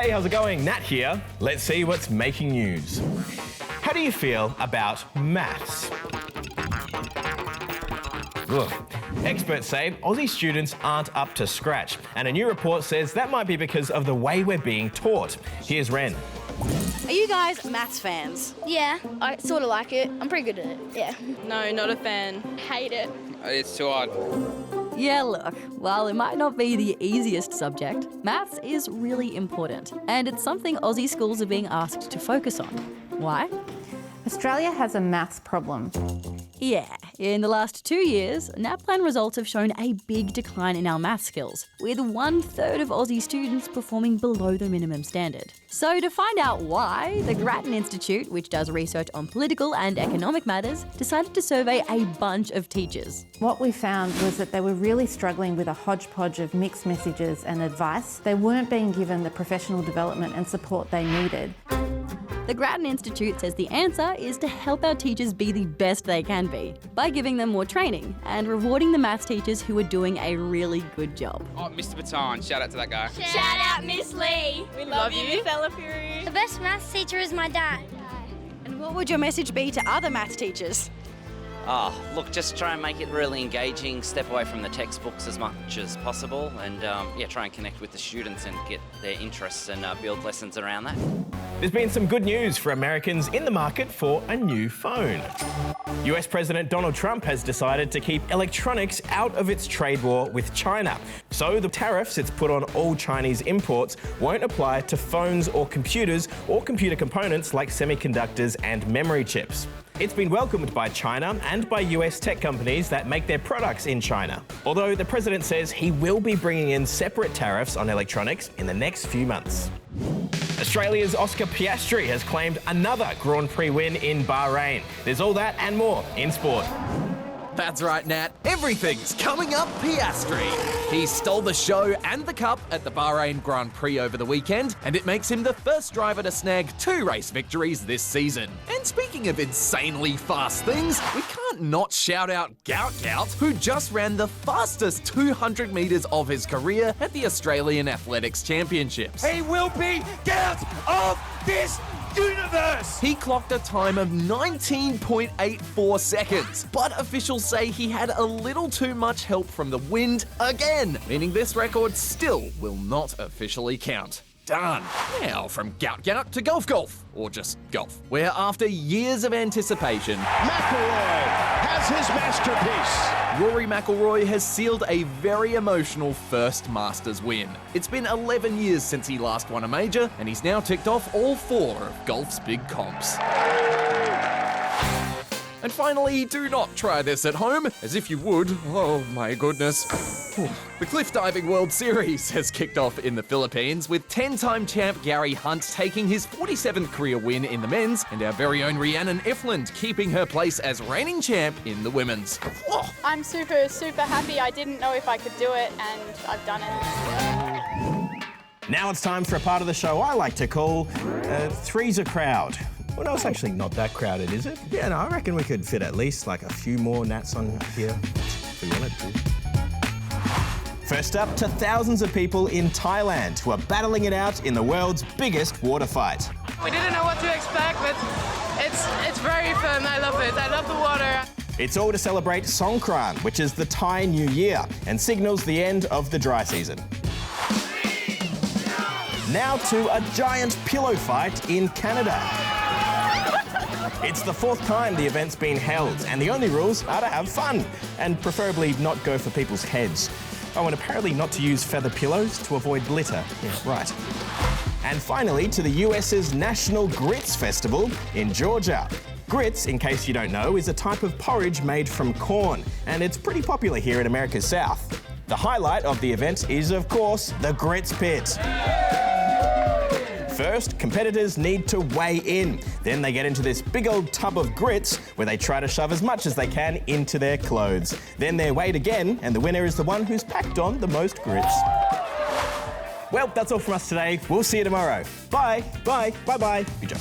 Hey, how's it going? Nat here. Let's see what's making news. How do you feel about maths? Ugh. Experts say Aussie students aren't up to scratch, and a new report says that might be because of the way we're being taught. Here's Ren. Are you guys maths fans? Yeah, I sort of like it. I'm pretty good at it, yeah. No, not a fan. Hate it. It's too hard. Yeah, look, while it might not be the easiest subject, maths is really important, and it's something Aussie schools are being asked to focus on. Why? Australia has a maths problem. Yeah, in the last 2 years, NAPLAN results have shown a big decline in our maths skills, with 1/3 of Aussie students performing below the minimum standard. So to find out why, the Grattan Institute, which does research on political and economic matters, decided to survey a bunch of teachers. What we found was that they were really struggling with a hodgepodge of mixed messages and advice. They weren't being given the professional development and support they needed. The Grattan Institute says the answer is to help our teachers be the best they can be, by giving them more training and rewarding the maths teachers who are doing a really good job. Oh, Mr. Baton, shout out to that guy. Shout out Miss Lee. We love you, Miss Elafiri. The best maths teacher is my dad. And what would your message be to other maths teachers? Look, just try and make it really engaging, step away from the textbooks as much as possible, and try and connect with the students and get their interests and build lessons around that. There's been some good news for Americans in the market for a new phone. US President Donald Trump has decided to keep electronics out of its trade war with China. So the tariffs it's put on all Chinese imports won't apply to phones or computer components like semiconductors and memory chips. It's been welcomed by China and by US tech companies that make their products in China. Although the president says he will be bringing in separate tariffs on electronics in the next few months. Australia's Oscar Piastri has claimed another Grand Prix win in Bahrain. There's all that and more in sport. That's right, Nat. Everything's coming up Piastri. He stole the show and the cup at the Bahrain Grand Prix over the weekend, and it makes him the first driver to snag 2 race victories this season. And speaking of insanely fast things, we can't not shout out Gout, who just ran the fastest 200 metres of his career at the Australian Athletics Championships. He will be Gout of this universe! He clocked a time of 19.84 seconds, but officials say he had a little too much help from the wind again, meaning this record still will not officially count. Done. Now from Gout to Golf, or just golf, where after years of anticipation, McIlroy has his masterpiece. Rory McIlroy has sealed a very emotional first Masters win. It's been 11 years since he last won a major, and he's now ticked off all 4 of golf's big comps. And finally, do not try this at home, as if you would. Oh my goodness. The Cliff Diving World Series has kicked off in the Philippines, with 10-time champ Gary Hunt taking his 47th career win in the men's, and our very own Rhiannon Efland keeping her place as reigning champ in the women's. I'm super happy. I didn't know if I could do it, and I've done it. Now it's time for a part of the show I like to call Three's a Crowd. Well, no, it's actually not that crowded, is it? Yeah, no, I reckon we could fit at least like a few more Nats on here if we wanted to. First up, to thousands of people in Thailand who are battling it out in the world's biggest water fight. We didn't know what to expect, but it's very fun. I love it. I love the water. It's all to celebrate Songkran, which is the Thai New Year and signals the end of the dry season. Now to a giant pillow fight in Canada. It's the 4th time the event's been held, and the only rules are to have fun, and preferably not go for people's heads. Oh, and apparently not to use feather pillows to avoid litter. Yeah, right. And finally, to the US's National Grits Festival in Georgia. Grits, in case you don't know, is a type of porridge made from corn, and it's pretty popular here in America's South. The highlight of the event is, of course, the Grits Pit. First, competitors need to weigh in. Then they get into this big old tub of grits where they try to shove as much as they can into their clothes. Then they're weighed again, and the winner is the one who's packed on the most grits. Well, that's all from us today. We'll see you tomorrow. Bye, bye, bye-bye. Good job.